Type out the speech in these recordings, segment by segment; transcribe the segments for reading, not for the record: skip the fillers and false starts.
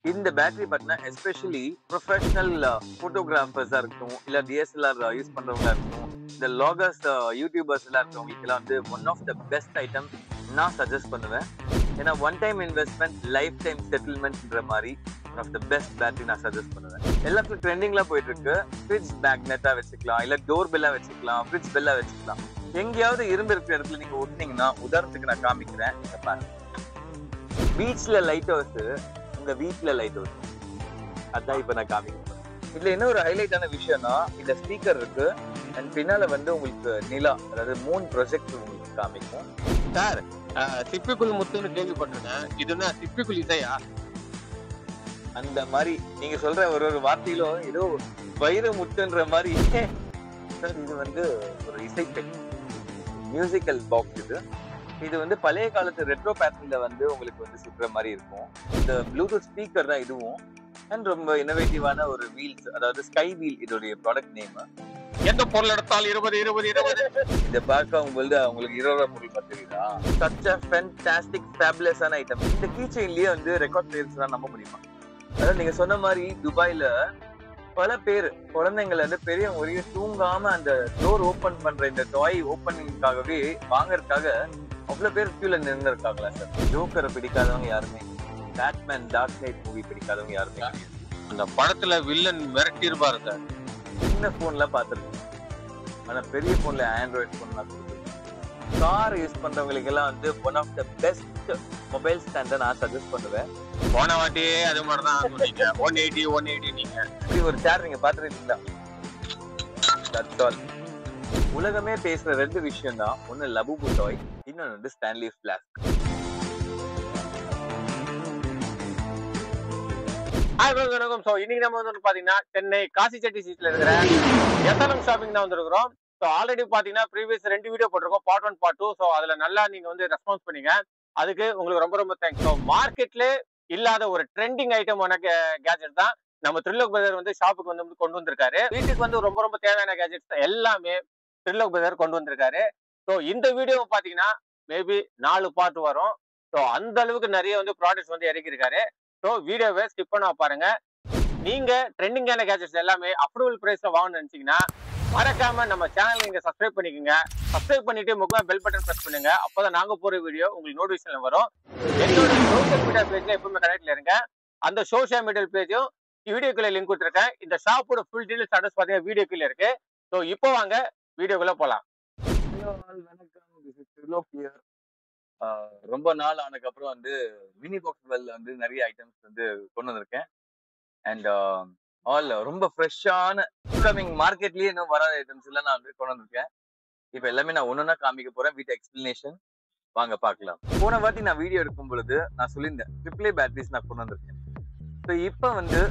இந்த பேட்டரி பார்த்தீங்கன்னா especially professional ஃபோட்டோகிராஃபர்ஸாக இருக்கட்டும், இல்லை டிஎஸ்எல்ஆர் யூஸ் பண்ணுறவங்களா இருக்கட்டும், இந்த லாகர்ஸ் யூடியூபர்ஸ் எல்லாம் இருக்கவங்களுக்குலாம் வந்து one of the best item நான் சஜஸ்ட் பண்ணுவேன். ஏன்னா one time investment life time செட்டில்மெண்ட்ன்ற மாதிரி one of the best battery நான் சஜஸ்ட் பண்ணுவேன். எல்லாத்துக்கும் ட்ரெண்டிங்லாம் போயிட்டு இருக்கு. ஃப்ரிட்ஜ் மேக்னெட்டா வச்சுக்கலாம், இல்லை டோர் பெல்லா வச்சுக்கலாம், ஃப்ரிட்ஜ் பெல்லா வச்சுக்கலாம். எங்கேயாவது இரும்பு இருக்கிற இடத்துல நீங்க ஒட்டினீங்கன்னா, உதாரணத்துக்கு நான் காமிக்கிறேன், இங்க பாருங்க. பீச்ல லைட் ஹவுஸ், உங்க வீட்ல லைட் ஹவுஸ், அதான் இப்ப நான் காமிக்கிறேன். இதுல என்ன ஒரு ஹைலைட்டான விஷயம்னா, இந்த ஸ்பீக்கர் இருக்கு அண்ட் பின்னால வந்து உங்களுக்கு நிலா, அதாவது மூன் ப்ரொஜெக்ட் உங்களுக்கு காமிக்கும். சார், சிப்பிக்குள் முத்துன்னு கேள்விப்பட்டிருக்கேன். இதுனா சிப்பிக்குள் இசையா? அந்த மாதிரி நீங்க சொல்ற ஒரு ஒரு வார்த்தையிலும் ஏதோ வைர முத்துன்ற மாதிரி. சார், இது வந்து ஒரு இசைப்பெண் மியூசிக்கல் பாக்ஸ். இது வந்து பழைய காலத்து ரெட்ரோ பேட்டர்ன்ல வந்து உங்களுக்கு வந்து சுற்றுற மாதிரி இருக்கும். இந்த ப்ளூடூத் ஸ்பீக்கர் தான் இதுவும். அண்ட் ரொம்ப இன்னோவேட்டிவான ஒரு வீல்ஸ், அதாவது ஸ்கை வீல் இதோடைய ப்ராடக்ட் நேம். எந்த பொருள் எடுத்தால் 20 20 20. இதை பார்க்க உங்களுக்கு 20 ரூபா பொருள் பார்த்துருக்கீங்களா? சச் அ ஃபேன்டாஸ்டிக் ஃபேபுலஸான ஐட்டம். இந்த கீ செயின்லயே வந்து ரெக்கார்ட் பிளேயர்ஸ் தான் நம்ப முடியுமா? அதாவது நீங்க சொன்ன மாதிரி துபாயில பல பேர் குழந்தைங்களை வந்து பெரியவங்க வரையும் தூங்காம அந்த டோர் ஓபன் பண்ற இந்த டாய் ஓப்பனிங்காகவே வாங்கறதுக்காக அவ்வளவு பேர் கியூல நின்று இருக்காங்களா சார்? ஜோக்கரை பிடிக்காதவங்க யாருமே, பேட்மேன் டார்க் நைட் மூவி பிடிக்காதவங்க யாருமே கிடையாது. அந்த படத்துல வில்லன் மிரட்டி இருப்பாரு சார். சின்ன போன்ல பாத்துருக்கேன், ஆனா பெரிய போன்ல ஆண்ட்ராய்டு போன்லாம் கொடுத்துருக்கேன். கார் யூஸ் பண்றவங்களுக்கு எல்லாம் வந்து one of the best mobile ஸ்டாண்டை நான் சஜஸ்ட் பண்ணுவேன். போன வாட்டியே அது மாதிரிதான் சொன்னீங்க. 180 நீங்க இப்படி ஒரு சேர் நீங்க பாத்துருக்கீங்களா? That's all. உலகமே பேசுற ரெண்டு விஷயம் தான். ஒன்னு லபுபு டாய், இன்னொன்னு வந்து ஸ்டான்லி ஃபிளாஸ்க். வணக்கம். சோ இன்னைக்கு நம்ம வந்து பாத்தீங்கன்னா சென்னை காசிச்செட்டி ஸ்ட்ரீட்ல இருக்கிற எஸ்எல்எம் ஷாப்பிங் தான் வந்திருக்கிறோம். ஸோ ஆல்ரெடி பாத்தீங்கன்னா ப்ரீவியஸ் 2 வீடியோ போட்டிருக்கோம், பார்ட் 1 பார்ட் 2. ஸோ அதுல நல்லா நீங்க வந்து ரெஸ்பான்ஸ் பண்ணீங்க, அதுக்கு உங்களுக்கு ரொம்ப ரொம்ப தேங்க்ஸ். ஸோ மார்க்கெட்ல இல்லாத ஒரு ட்ரெண்டிங் ஐட்டமான கேஜெட் தான் நம்ம த்ரில்லோக் பிரதர் வந்து ஷாப்புக்கு வந்து கொண்டு வந்திருக்காரு. வீட்டுக்கு வந்து ரொம்ப ரொம்ப தேவையான கேஜெட்ஸ் எல்லாமே த்ரில்லோக் பிரதர் கொண்டு வந்திருக்காரு. ஸோ இந்த வீடியோ பாத்தீங்கன்னா மேபி 4 பார்ட் வரும். ஸோ அந்த அளவுக்கு நிறைய வந்து ப்ராடக்ட்ஸ் வந்து இறக்கியிருக்காரு. ஸோ வீடியோவை ஸ்கிப் பண்ண பாருங்க. நீங்க ட்ரெண்டிங்கான கேஜெட்ஸ் எல்லாமே அஃபோர்டபுள் பிரைஸ்ல வாங்கணும்னு நினைச்சீங்கன்னா மறக்காம நம்ம சேனல் நீங்க சப்ஸ்கிரைப் பண்ணிக்கோங்க. சப்ஸ்கிரைப் பண்ணிட்டு முக்கியமா பெல் பட்டன் பிரஸ் பண்ணுங்க. அப்பதான் நாங்க போற வீடியோ உங்களுக்கு நோட்டிபிகேஷன்ல வரும். என்னோட சோஷியல் மீடியா பேஜ்ல எப்பவுமே கனெக்ட்ல இருங்க. அந்த சோஷியல் மீடியா பேஜும் வீடியோக்குள்ள லிங்க் கொடுத்துருக்கேன். இந்த ஷாப்போட ஃபுல் டீடைல்ஸ் அட்ரஸ் பாத்தீங்கன்னா வீடியோக்குள்ள இருக்கு. ஸோ இப்போ வாங்க வீடியோக்குள்ள போலாம். வணக்கம், திஸ் இஸ் த்ரிலோக் ஹியர். ரொம்ப நாள் ஆனதுக்கு அப்புறம் வந்து மினி பாக்ஸ் வெல் வந்து நிறைய ஐட்டம்ஸ் வந்து கொண்டு வந்திருக்கேன். அண்ட் ஆல் ரொம்ப ஃப்ரெஷ்ஷான இன்கமிங் மார்க்கெட்லயே இன்னும் வராத ஐட்டம்ஸ் எல்லாம் நான் வந்து கொண்டு வந்திருக்கேன். இப்போ எல்லாமே நான் ஒன்னொன்னா காமிக்க போறேன் வித் எக்ஸ்பிளனேஷன். வாங்க பார்க்கலாம். போன வாட்டி நான் வீடியோ எடுக்கும் பொழுது நான் சொல்லியிருந்தேன் AAA பேட்டரிஸ் நான் கொண்டு வந்திருக்கேன். ஸோ இப்போ வந்து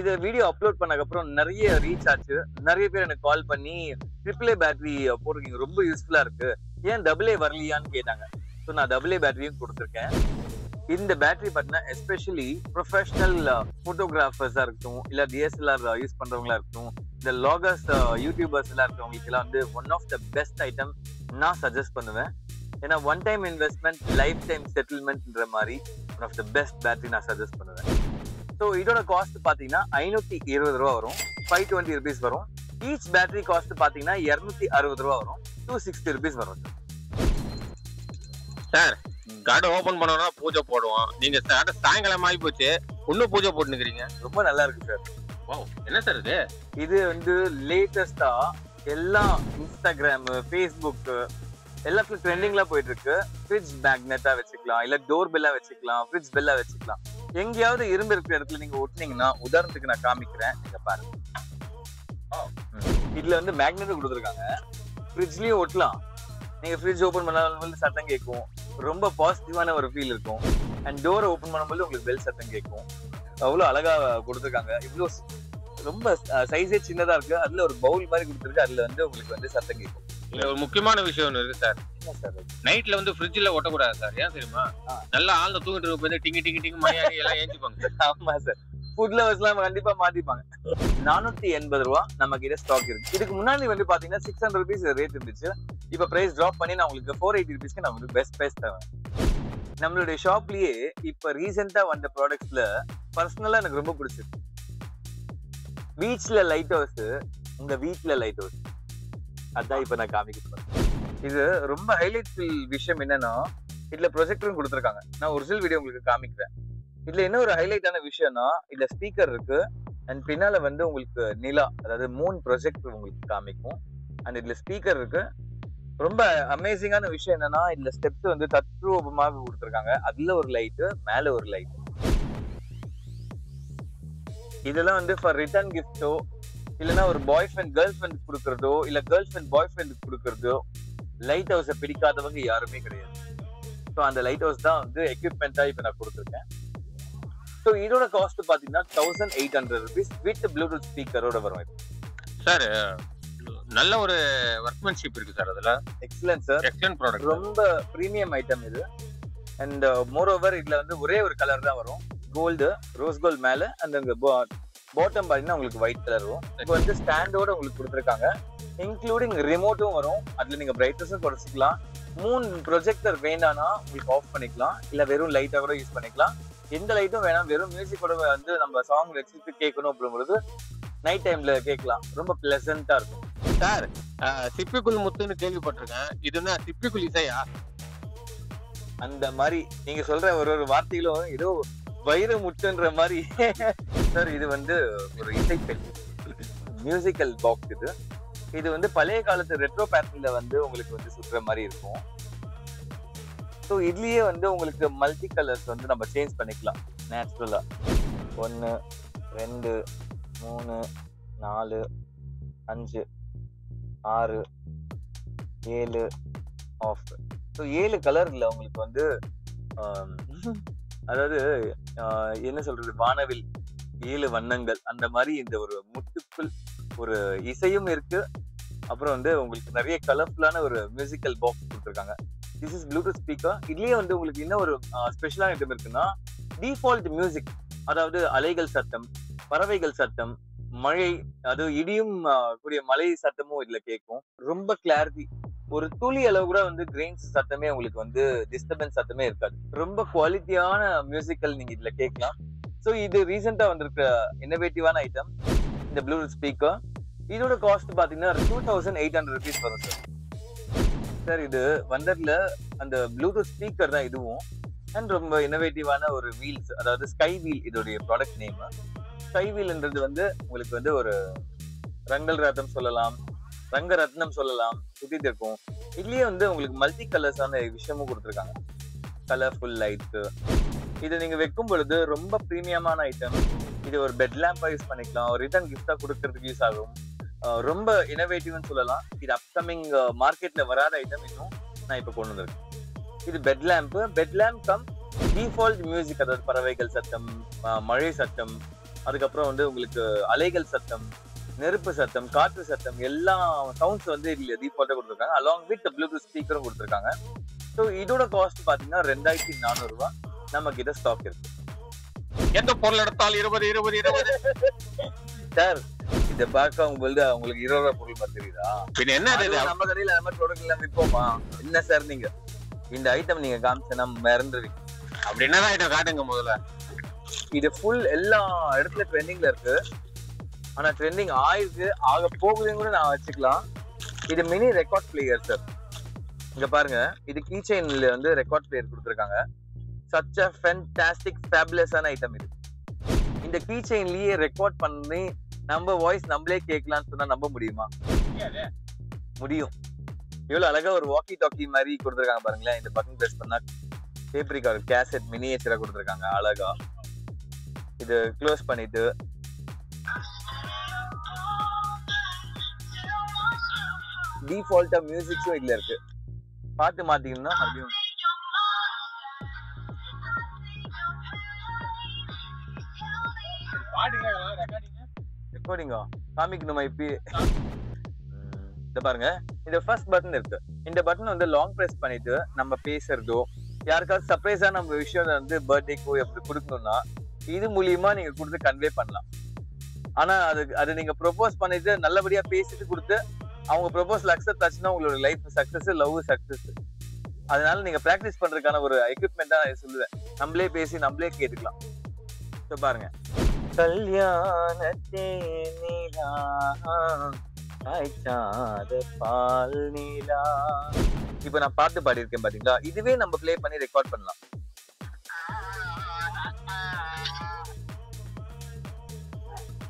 இதை வீடியோ அப்லோட் பண்ணதுக்கப்புறம் நிறைய ரீச் ஆச்சு. நிறைய பேர் எனக்கு கால் பண்ணி AAA பேட்டரி போட்டிருக்கீங்க, ரொம்ப யூஸ்ஃபுல்லா இருக்கு, ஏன் AA வரலையான்னு கேட்டாங்க. ஸோ நான் AA பேட்டரியும் கொடுத்துருக்கேன். இந்த பேட்டரி பார்த்தீங்கன்னா எஸ்பெஷலி ப்ரொஃபஷனல் ஃபோட்டோகிராஃபர்ஸாக இருக்கட்டும், இல்லை டிஎஸ்எல்ஆர் யூஸ் பண்ணுறவங்களா இருக்கட்டும், இந்த லாகர்ஸ் யூடியூபர்ஸ் எல்லாம் இருக்கவங்களுக்கு எல்லாம் வந்து one of the best item நான் சஜஸ்ட் பண்ணுவேன். ஏன்னா one time investment life time செட்டில்மெண்ட்ன்ற மாதிரி one of the best battery நான் சஜஸ்ட் பண்ணுவேன். ஸோ இதோட காஸ்ட் பார்த்தீங்கன்னா 520 ரூபா வரும், 520 ருபீஸ் வரும். ஈச் பேட்டரி காஸ்ட் பார்த்தீங்கன்னா 260 ரூபா வரும், 260 ருபீஸ் வரும். சார், கடை ஓபன் பண்ணோம்னா பூஜை போடுவோம். நீங்க சாயங்காலம் ஆகி போச்சு, இன்னும் பூஜை போட்டுக்கிறீங்க. ரொம்ப நல்லா இருக்கு சார். என்ன சார் இது? இது வந்து லேட்டஸ்டா எல்லாம் இன்ஸ்டாகிராம், ஃபேஸ்புக் எல்லாத்துக்கும் ட்ரெண்டிங்ல போயிட்டு இருக்கு. ஃப்ரிட்ஜ் மேக்னெட்டா வச்சுக்கலாம், இல்ல டோர் பெல்லா வச்சுக்கலாம், ஃப்ரிட்ஜ் பெல்லா வச்சுக்கலாம். எங்கேயாவது இரும்பு இருக்கிற இடத்துல நீங்க ஒட்டினீங்கன்னா, உதாரணத்துக்கு நான் காமிக்கிறேன், இங்க பாருங்க. இதுல வந்து மேக்னெட் கொடுத்துருக்காங்க, ஃப்ரிட்ஜ்லயும் ஒட்டலாம். நீங்க ஃப்ரிட்ஜ் ஓபன் பண்ணாலும் சத்தம் கேட்கும், ரொம்ப பாசிட்டிவான ஒரு ஃபீல் இருக்கும். அண்ட் டோரை ஓபன் பண்ணும்போது உங்களுக்கு பெல் சத்தம் கேட்கும். அவ்வளவு அழகா கொடுத்துருக்காங்க. இவ்வளோ ரொம்ப சைஸே சின்னதா இருக்கு. அதுல ஒரு பவுல் மாதிரி கொடுத்துருக்கு, அதுல வந்து உங்களுக்கு வந்து சத்தம் கேட்கும். இதுல ஒரு முக்கியமான விஷயம் ஒண்ணு இருக்கு சார். நைட்ல வந்து ஃப்ரிட்ஜ்ல ஒட்டக்கூடாது சார். ஏன் தெரியுமா? நல்லா ஆழ்ந்த தூங்கிட்டு இருப்பது டிங்கி டிங்கி டிங்கி மணியாடி எல்லாம் ஏஞ்சிப்பாங்க. ஆமா சார், ஃபுட் லவர்ஸ் எல்லாம் கண்டிப்பா மாத்திப்பாங்க. 480 ரூபா நம்ம கிட்ட ஸ்டாக் இருக்கு. இதுக்கு முன்னாடி வந்து பாத்தீங்கன்னா 600 ருபீஸ் ரேட் இருந்துச்சு. இப்ப பிரைஸ் டிராப் பண்ணி நான் உங்களுக்கு 480 ருபீஸ்க்கு நான் உங்களுக்கு பெஸ்ட் பிரைஸ் தரேன். நம்மளுடைய ஷாப்லயே இப்ப ரீசெண்டா வந்த ப்ராடக்ட்ஸ்ல பர்சனலா எனக்கு ரொம்ப பிடிச்சிருக்கு. பீச்ல லைட் ஹவுஸ், உங்க வீட்ல லைட் ஹவுஸ். அதான் இப்ப நான் காமிக்க போறேன். இது ரொம்ப ஹைலைட் விஷயம் என்னன்னா, இதுல ப்ரொஜெக்டரும் கொடுத்துருக்காங்க. நான் ஒரிஜினல் வீடியோ உங்களுக்கு காமிக்கிறேன். இதுல என்ன ஒரு ஹைலைட்டான விஷயம்னா, இதுல ஸ்பீக்கர் இருக்கு அண்ட் பின்னால வந்து உங்களுக்கு நிலா, அதாவது மூன் ப்ரொஜெக்டர் உங்களுக்கு காமிக்கும். அண்ட் இதுல ஸ்பீக்கர் இருக்கு. ரொம்ப அமேசிங்கான விஷயம் என்னன்னா, இதுல ஸ்டெப்ஸ் வந்து தத்ரூபமாக கொடுத்துருக்காங்க. அதுல ஒரு லைட், மேல ஒரு லைட். இதெல்லாம் வந்து ஃபார் ரிட்டர்ன் கிஃப்டோ, இல்லைன்னா ஒரு பாய் ஃப்ரெண்ட் கேர்ள் ஃப்ரெண்ட் கொடுக்கறதோ, இல்ல கேர்ள் ஃப்ரெண்ட் பாய் ஃப்ரெண்ட் கொடுக்கறதோ, லைட் ஹவுஸை பிடிக்காதவங்க யாருமே கிடையாது. ஸோ அந்த லைட் ஹவுஸ் தான் வந்து எக்யூப்மெண்டா இப்ப நான் கொடுத்துருக்கேன். ஸோ இதோட காஸ்ட் பாத்தீங்கன்னா 1800 rupees வித் ப்ளூடூத் ஸ்பீக்கரோட வரும். சார் நல்ல ஒரு ஒர்க்மேன்ஷிப் இருக்கு சார். அதுல எக்ஸலன்ட் சார், எக்ஸலன்ட் ப்ராடக்ட். ரொம்ப பிரீமியம் ஐட்டம் இது. அண்ட் மோர் ஓவர் இதுல வந்து ஒரே ஒரு கலர் தான் வரும், கோல்டு, ரோஸ் கோல்டு மேல. அந்த பாட்டம் பாத்தீங்கன்னா உங்களுக்கு ஒயிட் கலர் வரும். இப்போ வந்து ஸ்டாண்டோட உங்களுக்கு கொடுத்துருக்காங்க, இன்க்ளூடிங் ரிமோட்டும் வரும். அதுல நீங்க பிரைட்னஸும் குறைச்சிக்கலாம். 3 ப்ரொஜெக்டர் வேண்டாம்னா உங்களுக்கு ஆஃப் பண்ணிக்கலாம், இல்ல வெறும் லைட்டா கூட யூஸ் பண்ணிக்கலாம். எந்த லைட்டும் வேணாம், வெறும் மியூசிக்கோட வந்து நம்ம சாங் வச்சுட்டு கேட்கணும் அப்படிங்கிறது நைட் டைம்ல கேட்கலாம். ரொம்ப பிளசண்டா இருக்கும். சார் சிப்பிக்குள் முத்துன்னு கேள்விப்பட்டிருக்கேன். இதுன்னா சிப்பிக்குள் இசையா? அந்த மாதிரி நீங்க சொல்ற ஒரு ஒரு வார்த்தைகளும் ஏதோ வைர முட்டுன்ற மாதிரி. சார் இது வந்து ஒரு இசைப்பெண் மியூசிக்கல் பாக்ஸ். இது வந்து பழைய காலத்து ரெட்ரோ பேட்டர்ன்ல வந்து உங்களுக்கு வந்து சுற்றுற மாதிரி இருக்கும். ஸோ இதுலயே வந்து உங்களுக்கு மல்டி கலர்ஸ் வந்து நம்ம சேஞ்ச் பண்ணிக்கலாம் நேச்சுரலா. 1 2 3 4 5 6 7 ஆஃப். ஸோ 7 கலர்ல உங்களுக்கு வந்து அதாவது என்ன சொல்றது, வானவில் 7 வண்ணங்கள் அந்த மாதிரி இந்த ஒரு முத்துக்குள் ஒரு இசையும் இருக்கு. அப்புறம் வந்து உங்களுக்கு நிறைய கலர்ஃபுல்லான ஒரு மியூசிக்கல் பாக்ஸ் கொடுத்துருக்காங்க. This is Bluetooth speaker. இதுலயே வந்து உங்களுக்கு என்ன ஒரு ஸ்பெஷலான ஐட்டம் இருக்குன்னா, டிஃபால்ட் மியூசிக், அதாவது அலைகள் சத்தம், பறவைகள் சத்தம், மழை, அது இடியும் கூடிய மழை சத்தமும் இதுல கேட்கும். ரொம்ப கிளாரிட்டி, ஒரு துளி அளவு கூட வந்து கிரெயின்ஸ் சத்தமே உங்களுக்கு வந்து டிஸ்டர்பன்ஸ் சத்தமே இருக்காது. ரொம்ப குவாலிட்டியான மியூசிக்கல் நீங்க இதுல கேட்கலாம். ஸோ இது ரீசெண்டா வந்திருக்க இன்னோவேட்டிவான ஐட்டம் இந்த ப்ளூடூத் ஸ்பீக்கர். இதோட காஸ்ட் பாத்தீங்கன்னா 2800 rupees வரும் சார். சார் இது வந்ததுல அந்த ப்ளூடூத் ஸ்பீக்கர் தான் இதுவும். அண்ட் ரொம்ப இன்னோவேட்டிவான ஒரு வீல்ஸ், அதாவது ஸ்கை வீல் இதோடைய ப்ராடக்ட் நேம். ஸ்கை வீல்ன்றது வந்து உங்களுக்கு வந்து ஒரு ரங்கல் ரத்னம் சொல்லலாம், ரங்க ரத்னம் சொல்லலாம், சுத்திட்டு இருக்கும். இதுலயே வந்து உங்களுக்கு மல்டி கலர்ஸான விஷயமும் கொடுத்துருக்காங்க. Colourful light. இது நீங்க வைக்கும் பொழுது ரொம்ப பிரீமியமான ஐட்டம். இது ஒரு பெட் லேம்பா யூஸ் பண்ணிக்கலாம், ஒரு ரிட்டர்ன் கிஃப்டா கொடுக்கறதுக்கு யூஸ் ஆகும். ரொம்ப இனோவேட்டிவ்னு சொல்லலாம். இது அப்கமிங் மார்க்கெட்ல வராத ஐட்டம் இன்னும் நான் இப்ப கொண்டு வந்திருக்கேன். இது bed lamp. Bed lamp cum default music, அதாவது பறவைகள் சத்தம், மழை சத்தம், அதுக்கப்புறம் வந்து உங்களுக்கு அலைகள் சத்தம், நெருப்பு சத்தம், காற்று சத்தம், எல்லா சவுண்ட்ஸ் வந்து இதுல டிஃபால்ட்டா கொடுத்துருக்காங்க. அலாங் வித் ப்ளூடூத் ஸ்பீக்கரும் கொடுத்துருக்காங்க. ஸோ இதோட காஸ்ட் பாத்தீங்கன்னா 2400 ரூபாய் நம்ம கிட்ட ஸ்டாக் இருக்கு. எந்த பொருள் எடுத்தாலும் 20 20 20. சார் இத பார்க்க உங்களுக்கு 20 ரூபாய் பொருள் மாதிரி தெரியுதா? பின்ன என்ன இது? நம்ம கடையில நம்ம ப்ராடக்ட் எல்லாம் விற்போமா? என்ன சார் நீங்க இந்த ஐட்டம் நீங்க காமிச்சா மறந்துடுவீங்க. அப்படி என்னதான் ஐட்டம் காட்டுங்க முதல்ல. இது ஃபுல் எல்லா இடத்துல ட்ரெண்டிங்ல இருக்கு. ஆனா ட்ரெண்டிங் ஆயிருக்கு, ஆக போகுதுன்னு கூட நான் வச்சுக்கலாம். இது மினி ரெக்கார்ட் பிளேயர் சார். இங்க பாருங்க, இது கீ செயின்ல வந்து ரெக்கார்ட் பிளேயர் கொடுத்துருக்காங்க. சச் அ ஃபேண்டாஸ்டிக் ஃபேபுலஸான ஐட்டம் இது. இந்த கீ செயின்லயே ரெக்கார்ட் பண்ணி நம்ம வாய்ஸ் நம்மளே கேட்கலாம்னு சொன்னா நம்ப முடியுமா? முடியும். இவ்வளவு அழகா ஒரு வாக்கி டாக்கி மாதிரி கொடுத்துருக்காங்க பாருங்களேன். இந்த பட்டன் பிரஸ் பண்ணா டேப் ரெக்கார்டர் கேசட் மினியேச்சரா கொடுத்துருக்காங்க அழகா. இது க்ளோஸ் பண்ணிட்டு டிஃபால்ட்டா மியூசிக்ஸும் இதுல இருக்கு. பாட்டு மாத்தீங்கன்னா மறுபடியும் ரெக்கார்டிங்கா காமிக்கணுமா? இப்ப இத பாருங்க, இந்த ஃபர்ஸ்ட் பட்டன் இருக்கு. இந்த பட்டன் வந்து லாங் பிரஸ் பண்ணிட்டு நம்ம பேசுறதோ, யாருக்காவது சர்ப்ரைஸா நம்ம விஷயம் வந்து பர்த்டேக்கோ எப்படி கொடுக்கணும்னா இது மூலியமா நீங்க கொடுத்து கன்வே பண்ணலாம். ஆனா அது நீங்க ப்ரொபோஸ் பண்ணிட்டு நல்லபடியா பேசிட்டு கொடுத்து அவங்க ப்ரொபோசல் அக்செப்ட் ஆச்சுன்னா உங்களோட லைஃப் சக்சஸ், லவ் சக்சஸ். அதனால நீங்க பிராக்டிஸ் பண்றதுக்கான ஒரு எக்யூப்மெண்ட் தான் சொல்லுவேன். நம்மளே பேசி நம்மளே கேட்டுக்கலாம். ஸோ பாருங்க. கல்யாணத்தே நிலா காய்ச்சாத பால் நிலா. இப்ப நான் பாட்டு பாடியிருக்கேன் பாத்தீங்களா, இதுவே நம்ம ப்ளே பண்ணி ரெக்கார்ட் பண்ணலாம்.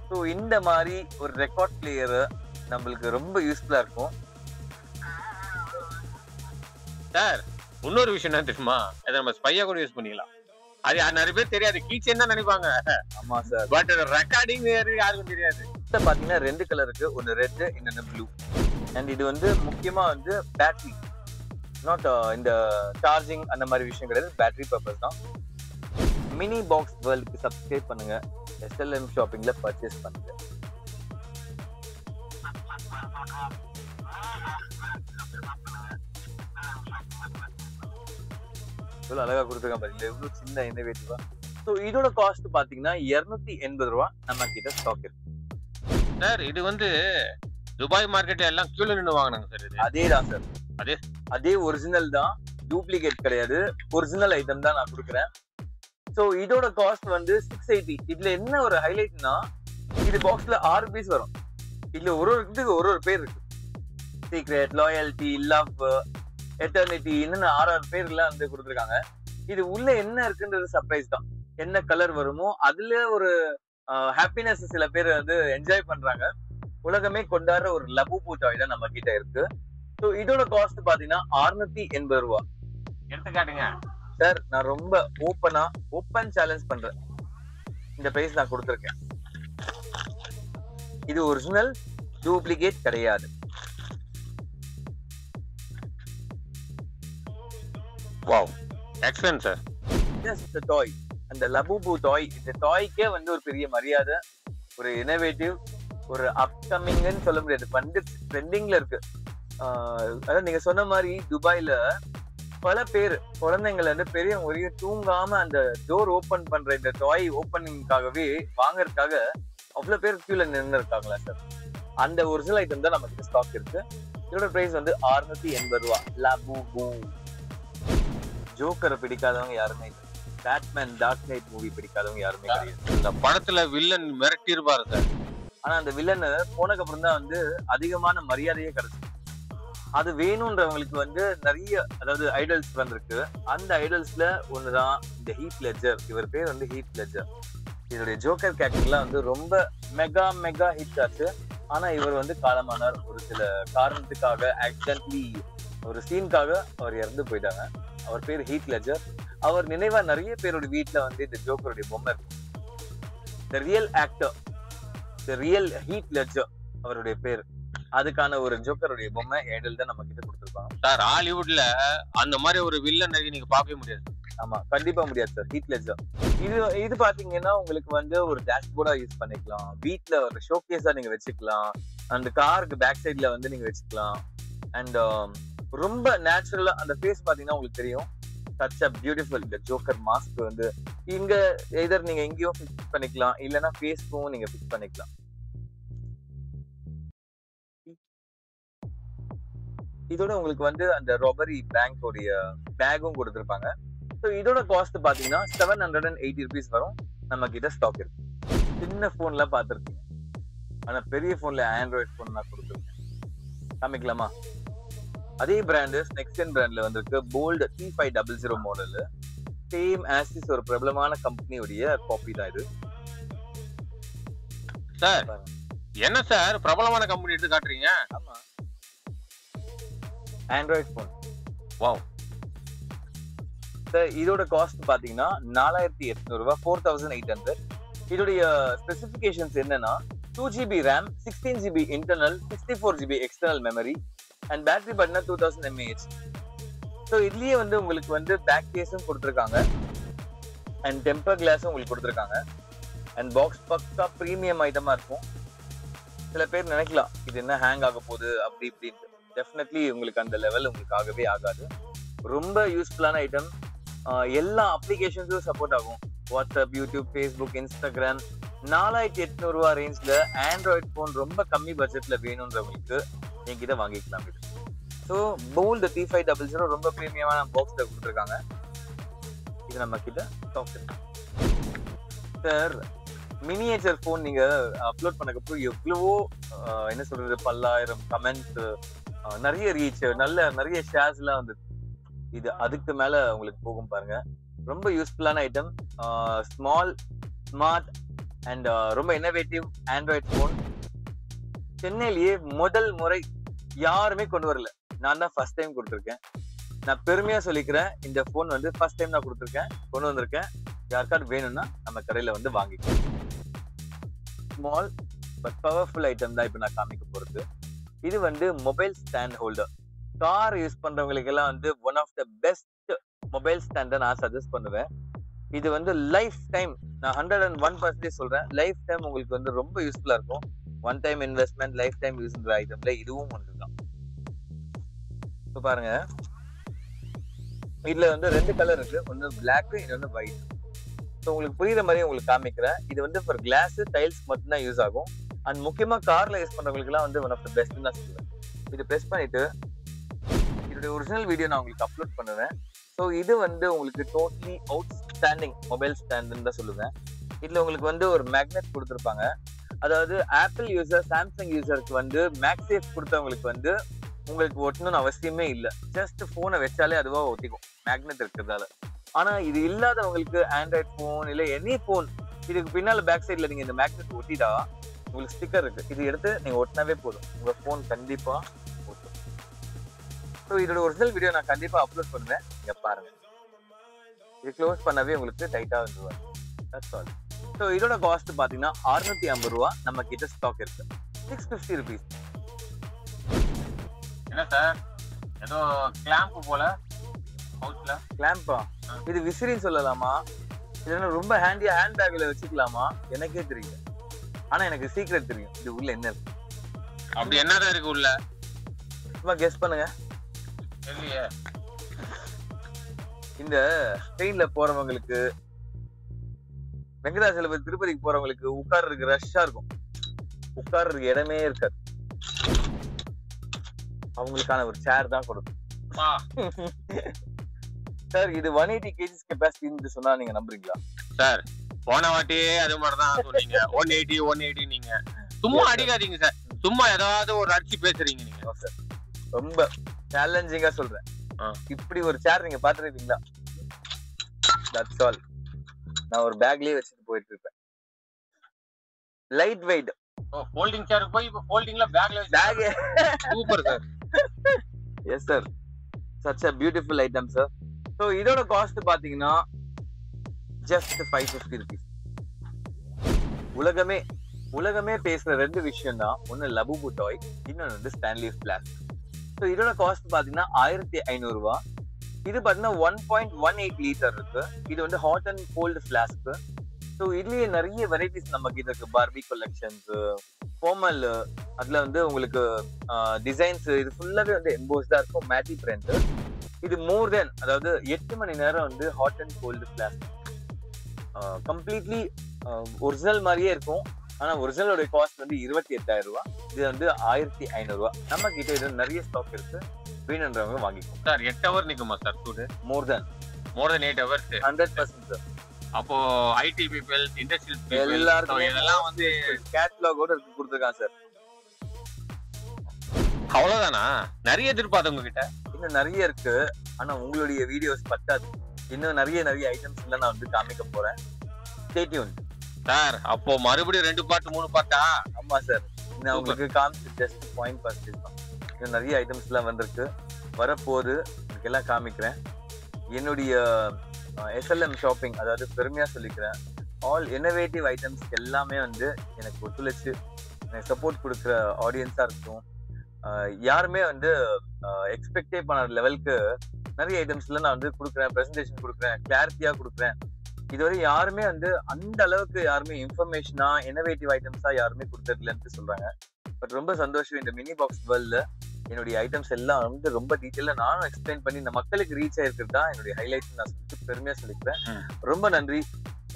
ஸோ இந்த மாதிரி ஒரு ரெக்கார்ட் பிளேயர் நம்மளுக்கு ரொம்ப யூஸ்ஃபுல்லா இருக்கும். சார் இன்னொரு விஷயம் என்ன தெரியுமா, அதை நம்ம ஸ்பையா கூட யூஸ் பண்ணிக்கலாம். அது நிறைய பேர் தெரியாது, கீச்சேன் தான் நினைப்பாங்க. ஆமா சார். பட் ரெக்கார்டிங் யாருக்கும் தெரியாது. பாத்தீங்கன்னா 2 கலர் இருக்கு, ஒன்னு ரெட் இன்னொன்னு ப்ளூ. அண்ட் இது வந்து முக்கியமா வந்து பேட்டரி, நாட் இந்த சார்ஜிங் அந்த மாதிரி விஷயம் கிடையாது, பேட்டரி பர்பஸ் தான். மினி பாக்ஸ் வேர்ல்டுக்கு சப்ஸ்கிரைப் பண்ணுங்க, SLM ஷாப்பிங்ல பர்ச்சேஸ் பண்ணுங்க. இவ்வளவு அழகா கொடுத்துருக்காங்க பாத்தீங்களா, இவ்வளவு சின்ன இன்னோவேட்டிவா. ஸோ இதோட காஸ்ட் பாத்தீங்கன்னா 280 ரூபா நம்ம கிட்ட ஸ்டாக் இருக்கு. சார் இது வந்து துபாய் மார்க்கெட் எல்லாம் கியூல நின்று வாங்கினாங்க சார். இது அதேதான் சார், அதே அதே ஒரிஜினல் தான், டூப்ளிகேட் கிடையாது, ஒரிஜினல் ஐட்டம் தான் நான் கொடுக்குறேன். ஸோ இதோட காஸ்ட் வந்து 680. இதுல என்ன ஒரு ஹைலைட்னா, இது பாக்ஸ்ல 6 பீஸ் வரும். இதுல ஒரு இதுக்கு ஒரு பேர் இருக்கு. சீக்ரெட், லாயல்டி, லவ், எட்டர்னிட்டி, இன்னும் 6 பேர்ல வந்து கொடுத்துருக்காங்க. இது உள்ள என்ன இருக்குன்றது சர்ப்ரைஸ் தான். என்ன கலர் வருமோ அதுல ஒரு ஹாப்பினஸ் சில பேர் வந்து என்ஜாய் பண்றாங்க. உலகமே கொண்டாடுற ஒரு லபூபூ டாய் தான் நம்ம கிட்ட இருக்கு. ஸோ இதோட காஸ்ட் பாத்தீங்கன்னா 680 ரூபா. எடுத்துக்காட்டுங்க சார், நான் ரொம்ப ஓப்பன் சேலஞ்ச் பண்றேன். இந்த பிரைஸ் நான் கொடுத்துருக்கேன். இது ஒரிஜினல், டூப்ளிகேட் கிடையாது. Wow, excellent sir. ஜஸ்ட் டாய், அந்த லபூபூ டாய், இந்த டாய்க்கே வந்து ஒரு பெரிய மரியாதை, ஒரு இனோவேட்டிவ், ஒரு அப்கமிங்னு சொல்ல முடியாது, வந்து ட்ரெண்டிங்ல இருக்கு. அதாவது நீங்க சொன்ன மாதிரி துபாயில பல பேர் குழந்தைங்கள இருந்து பெரியவங்க வரையும் தூங்காம அந்த டோர் ஓபன் பண்ற இந்த டாய் ஓபனிங்காகவே வாங்கறதுக்காக அவ்வளவு பேர் கியூல நின்று இருக்காங்களா சார். அந்த ஒரிஜினல் ஐட்டம் தான் நம்ம கிட்ட ஸ்டாக் இருக்கு. இதோட பிரைஸ் வந்து 680 ரூபா. லபூபூ. ஜோக்கரை பிடிக்காதவங்க யாருமே இல்லை. பேட்மேன் டார்க் நைட் மூவி பிடிக்காதவங்க யாருமே கிடையாது. இந்த படத்துல வில்லன் மிரட்டி இருப்பாரு சார். ஆனா அந்த வில்லன் போனதுக்கு அப்புறம் தான் வந்து அதிகமான மரியாதையே கிடைச்சு. அது வேணும்ன்றவங்களுக்கு வந்து நிறைய, அதாவது ஐடல்ஸ் வந்திருக்கு. அந்த ஐடல்ஸ்ல ஒண்ணுதான் இந்த ஹீத் லெட்ஜர். இவர் பேர் வந்து ஹீத் லெட்ஜர். இதோடைய ஜோக்கர் கேரக்டர்லாம் வந்து ரொம்ப மெகா ஹிட் ஆச்சு. ஆனா இவர் வந்து காலமானார். ஒரு சில காரணத்துக்காக ஆக்சிடென்ட்லி ஒரு சீனுக்காக அவர் இறந்து போயிட்டாங்க. அவர் பேர் ஹீத் லெட்ஜர். அவர் நினைவா நிறைய பேரோட வீட்டுல வந்து இந்த ஜோக்கருடைய பொம்மை இருக்கும். The real actor, the real Heath ledger அவருடைய பேர். அதுக்கான ஒரு ஜோக்கருடைய பொம்மை ஐடல் தான் நம்ம கிட்ட கொடுத்துருப்பாங்க சார். ஹாலிவுட்ல அந்த மாதிரி ஒரு வில்லன் நீங்க பார்க்கவே முடியாது. ஆமா, கண்டிப்பா முடியாது சார். ஹீத் லெட்ஜர் இது பாத்தீங்கன்னா உங்களுக்கு வந்து ஒரு டேஷ்போர்டா யூஸ் பண்ணிக்கலாம், வீட்டுல ஒரு ஷோகேஸா நீங்க வச்சுக்கலாம், அந்த காருக்கு பேக் சைட்ல வந்து நீங்க வச்சுக்கலாம். அண்ட் ரொம்ப நேச்சுரலா அந்த ஃபேஸ் பாத்தீங்கன்னா உங்களுக்கு தெரியும். Such a beautiful. இந்த ஜோக்கர் மாஸ்க் வந்து இங்க எதர் நீங்க எங்கேயும் ஃபிக்ஸ் பண்ணிக்கலாம், இல்லைன்னா ஃபேஸ்க்கும் நீங்க ஃபிக்ஸ் பண்ணிக்கலாம். இதோட உங்களுக்கு வந்து அந்த ராபரி பேங்கோடைய பேக்கும் கொடுத்துருப்பாங்க. ஸோ இதோட காஸ்ட் பாத்தீங்கன்னா 780 ருபீஸ் வரும். நம்ம கிட்ட ஸ்டாக் இருக்கு. சின்ன போன்ல பாத்துருக்கீங்க, ஆனா பெரிய போன்ல ஆண்ட்ராய்ட் போன் நான் கொடுத்துருக்கேன். காமிக்கலாமா? அதே பிராண்டு நெக்ஸ்ட் ஜென் பிராண்ட்ல வந்திருக்கு. Bolt T500 model. Same as is ஒரு பிரபலமான கம்பெனியோடைய காப்பி தான் இது. சார் என்ன சார் பிரபலமான கம்பெனி எடுத்து காட்டுறீங்க? ஆமா, ஆண்ட்ராய்ட் போன். வாவ் சார், இதோட காஸ்ட் பாத்தீங்கன்னா 4800 ரூபாய், 4800. இதோடைய ஸ்பெசிபிகேஷன்ஸ் என்னன்னா 2GB RAM, 16GB internal, 64GB external memory and battery பாத்தீங்கன்னா 2000 mAh. ஸோ இதுலயே வந்து உங்களுக்கு வந்து பேக் கேஸும் கொடுத்துருக்காங்க அண்ட் டெம்பர் கிளாஸும் உங்களுக்கு கொடுத்துருக்காங்க. அண்ட் பாக்ஸ் பக்கா ப்ரீமியம் ஐட்டமா இருக்கும். சில பேர் நினைக்கலாம் இது என்ன ஹேங் ஆக போகுது அப்படி இப்படின்ட்டு. டெஃபினெட்லி உங்களுக்கு அந்த லெவல் உங்களுக்கு ஆகவே ஆகாது. ரொம்ப யூஸ்ஃபுல்லான ஐட்டம். எல்லா அப்ளிகேஷன்ஸும் சப்போர்ட் ஆகும். WhatsApp, YouTube, Facebook, Instagram. 4800 ரூபா ரேஞ்ச்ல ஆண்ட்ராய்ட் போன் ரொம்ப கம்மி பட்ஜெட்ல வேணும்ன்றவங்களுக்கு என்கிட்ட வாங்கிக்கலாம். ஸோ போல்ட் T500 ரொம்ப ப்ரீமியமான பாக்ஸ்ல கொடுத்துருக்காங்க. இது நம்ம கிட்ட ஸ்டாக் இருக்கு சார். மினியேச்சர் ஃபோன் நீங்க அப்லோட் பண்ணக்கப்புறம் எவ்வளவோ என்ன சொல்றது, பல்லாயிரம் கமெண்ட்ஸ், நிறைய ரீச், நிறைய ஷேர்ஸ் எல்லாம் வந்து இது அதுக்கு மேல உங்களுக்கு போகும் பாருங்க. ரொம்ப யூஸ்ஃபுல்லான ஐட்டம், ஸ்மால், ஸ்மார்ட் அண்ட் ரொம்ப இன்னோவேட்டிவ் ஆண்ட்ராய்ட் ஃபோன். சென்னையிலேயே முதல் முறை யாருமே கொண்டு வரல, நான் தான் ஃபர்ஸ்ட் டைம் கொடுத்துருக்கேன். நான் பெருமையா சொல்லிக்கிறேன், இந்த ஃபோன் வந்து ஃபர்ஸ்ட் டைம் நான் கொடுத்துருக்கேன், கொண்டு வந்திருக்கேன். யாருக்காவது வேணும்னா நம்ம கடையில வந்து வாங்கிக்கலாம். ஸ்மால் பட் பவர்ஃபுல் ஐட்டம் தான் இப்ப நான் காமிக்க போறது. இது வந்து mobile stand holder. Car use பண்றவங்களுக்கு எல்லாம் வந்து one of the best mobile ஸ்டாண்டை நான் சஜஸ்ட் பண்ணுவேன். இது வந்து லைஃப் டைம், நான் 101% சொல்றேன், லைஃப் டைம் உங்களுக்கு வந்து ரொம்ப யூஸ்ஃபுல்லா இருக்கும். One time investment, life time யூஸ்ன்ற ஐட்டம்ல இதுவும் ஒன்றுதான். இப்போ பாருங்க, இதுல வந்து 2 கலர் இருக்கு, ஒன்னு பிளாக், இன்னொன்னு ஒயிட். ஸோ உங்களுக்கு புரியுற மாதிரி உங்களுக்கு காமிக்கிறேன். இது வந்து ஃபார் கிளாஸ் டைல்ஸ் மட்டும்தான் யூஸ் ஆகும். அண்ட் முக்கியமா கார்ல யூஸ் பண்றவங்களுக்கு எல்லாம் வந்து ஒன் ஆஃப் த பெஸ்ட் தான் சொல்லுவேன். இது ப்ரெஸ் பண்ணிட்டு இதோட ஒரிஜினல் வீடியோ நான் உங்களுக்கு அப்லோட் பண்ணுவேன். ஸோ இது வந்து உங்களுக்கு டோட்டலி அவுட்ஸ்டாண்டிங் மொபைல் ஸ்டாண்டுன்னு தான் சொல்லுவேன். இதுல உங்களுக்கு வந்து ஒரு மேக்னெட் கொடுத்துருப்பாங்க. அதாவது ஆப்பிள் யூசர், சாம்சங் யூசருக்கு வந்து மேக்ஸேஃப் கொடுத்தவங்களுக்கு வந்து உங்களுக்கு ஒட்டணும்னு அவசியமே இல்லை. ஜஸ்ட் போனை வச்சாலே அதுவா ஒட்டிக்கும் மேக்னெட் இருக்கிறதால. ஆனா இது இல்லாதவங்களுக்கு ஆண்ட்ராய்ட் போன் இல்ல எனி போன், இதுக்கு பின்னால பேக் சைட்ல நீங்க இந்த மேக்னெட் ஒட்டிட்டா உங்களுக்கு ஸ்டிக்கர் இருக்கு, இது எடுத்து நீங்க ஒட்டினாவே போதும், உங்க போன் கண்டிப்பா ஒட்டும். ஸோ இதோட ஒரிஜினல் வீடியோ நான் கண்டிப்பா அப்லோட் பண்ணுவேன், நீங்க பாருங்க. இது க்ளோஸ் பண்ணவே உங்களுக்கு டைட்டா வந்துருவாங்க. That's all. ஸோ இதோட காஸ்ட் பாத்தீங்கன்னா 650 ரூபா நம்ம கிட்ட ஸ்டாக் இருக்கு. 650 ருபீஸ். என்ன சார் ஏதோ கிளாம்ப் போல ஹவுஸ்ல? கிளாம்பா? இது விசிறின்னு சொல்லலாமா, இல்லைன்னா ரொம்ப ஹேண்டியா ஹேண்ட் பேக்ல வச்சுக்கலாமா, எனக்கே தெரியல. ஆனா எனக்கு சீக்ரெட் தெரியும், இது உள்ள என்ன இருக்கு. அப்படி என்னதான் இருக்கு உள்ள? சும்மா கெஸ் பண்ணுங்க. தெரியலையே. இந்த ட்ரெயின்ல போறவங்களுக்கு, வெங்கடாச்சலபதி திருப்பதிக்கு போறவங்களுக்கு உட்கார்றதுக்கு ரஷ்ஷா இருக்கும், உட்கார்றதுக்கு இடமே இருக்காது, அவங்களுக்கான ஒரு சேர் தான் கொடுக்கும் சார். இது 180 kgs கெபாசிட்டின்னு சொன்னா நீங்க நம்புறீங்களா சார்? போன வாட்டியே அது மாதிரிதான் சொன்னீங்க, 180 நீங்க சும்மா அடிக்காதீங்க சார், சும்மா ஏதாவது ஒரு அடிச்சு பேசுறீங்க நீங்க சார். ரொம்ப சேலஞ்சிங்கா சொல்றேன். இப்படி ஒரு சேர் நீங்க பாத்துருக்கீங்களா? That's all. நான் ஒரு பேக்லயே வச்சுட்டு போயிட்டு இருப்பேன். Light weight. ஃபோல்டிங் சேர் போய் இப்போ ஃபோல்டிங்ல பேக்ல bag. Super sir. Yes sir, such a beautiful item sir. So இதோட காஸ்ட் பாத்தீங்கன்னா just 550 rupees. உலகமே பேசுற 2 விஷயம் தான், ஒன்னு லபுபு டாய், இன்னொன்னு வந்து ஸ்டான்லி ஃபிளாஸ்க். ஸோ இதோட காஸ்ட் பாத்தீங்கன்னா 1500 ரூபாய். இது பாத்தீங்கன்னா 1.18 லிட்டர் இருக்கு. இது வந்து hot and cold flask. So இதுலயே நிறைய வெரைட்டிஸ் நமக்கு இது இருக்கு. பார்பி கலெக்ஷன்ஸ், ஃபார்மல், அதுல வந்து உங்களுக்கு டிசைன்ஸ், இது ஃபுல்லாவே வந்து எம்போஸ்டா இருக்கும், மேட்டி பிரிண்ட். இது மோர் தென், அதாவது 8 மணி நேரம் வந்து hot and cold flask. Completely original மாதிரியே இருக்கும். ஆனா ஒரிஜினலோட காஸ்ட் வந்து 28,000 ரூபாய். இது வந்து 1500 ரூபாய். நம்ம கிட்ட இது நிறைய ஸ்டாக் இருக்கு, வேணுன்றவங்க வாங்கிக்கோங்க சார். 8 ஹவர் நிக்குமா சார் சூடு? மோர் தென் 8 ஹவர்ஸ் 100% சார். அப்போ ஐடி பீப்பிள், இண்டஸ்ட்ரியல் பீப்பிள் எல்லாரும் இதெல்லாம் வந்து கேட்டலாகோட கொடுத்துருக்காங்க சார். அவ்வளவுதானா? நிறைய எதிர்பார்த்து உங்ககிட்ட இன்னும் நிறைய இருக்கு. ஆனா உங்களுடைய வீடியோஸ் பத்தாது, இன்னும் நிறைய ஐட்டம்ஸ் எல்லாம் நான் வந்து காமிக்க போறேன். Stay tuned sir. அப்போ மறுபடியும் 2 பார்ட் 3 பார்ட்டா? ஆமா சார், நான் உங்களுக்கு காமிச்சு ஜஸ்ட் பாயிண்ட் பர்சன்டேஜ் தான். இன்னும் நிறைய ஐட்டம்ஸ் எல்லாம் வந்திருக்கு, வரப்போது எனக்கு எல்லாம் காமிக்கிறேன். என்னுடைய SLM ஷாப்பிங், அதாவது பெருமையா சொல்லிக்கிறேன், ஆல் இன்னோவேட்டிவ் ஐட்டம்ஸ் எல்லாமே வந்து எனக்கு ஒத்துழைச்சு எனக்கு சப்போர்ட் கொடுக்குற ஆடியன்ஸா இருக்கும். யாருமே வந்து எக்ஸ்பெக்டே பண்ண லெவலுக்கு நிறைய ஐட்டம்ஸ்ல நான் வந்து கொடுக்குறேன், ப்ரெசன்டேஷன் கொடுக்குறேன், கிளாரிட்டியா கொடுக்குறேன். இதுவரை யாருமே வந்து அந்த அளவுக்கு யாருமே இன்ஃபர்மேஷனா இன்னோவேட்டிவ் ஐட்டம்ஸா யாருமே கொடுத்ததில்லன்னு சொல்றாங்க. பட் ரொம்ப சந்தோஷம், இந்த மினி பாக்ஸ் வேர்ல்ட்ல என்னுடைய ஐட்டம்ஸ் எல்லாம் வந்து ரொம்ப டீட்டெயிலா நானும் எக்ஸ்பிளைன் பண்ணி இந்த மக்களுக்கு ரீச் ஆயிருக்கிறது தான் என்னுடைய ஹைலைட்ஸ் நான் சொல்லிட்டு பெருமையா சொல்லிக்கிறேன். ரொம்ப நன்றி.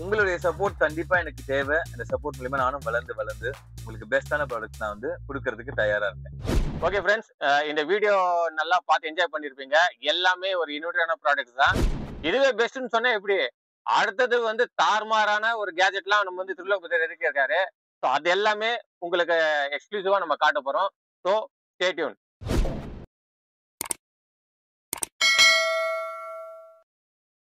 உங்களுடைய சப்போர்ட் கண்டிப்பா எனக்கு தேவை. இந்த சப்போர்ட் மூலமா நானும் வளர்ந்து உங்களுக்கு பெஸ்டான ப்ராடக்ட் நான் வந்து கொடுக்கறதுக்கு தயாரா இருக்கேன். ஓகே ஃப்ரெண்ட்ஸ், இந்த வீடியோ நல்லா பார்த்து என்ஜாய் பண்ணிருப்பீங்க. எல்லாமே ஒரு இன்னோவேட்டிவான ப்ராடக்ட்ஸ் தான். இதுவே பெஸ்ட்னு சொன்னா எப்படி? அடுத்தது வந்து தாறுமாறான ஒரு கேஜெட்லாம் நம்ம வந்து திருலோகபதி இருக்காரு. ஸோ அது எல்லாமே உங்களுக்கு எக்ஸ்க்ளூசிவா நம்ம காட்ட போறோம். So stay tune.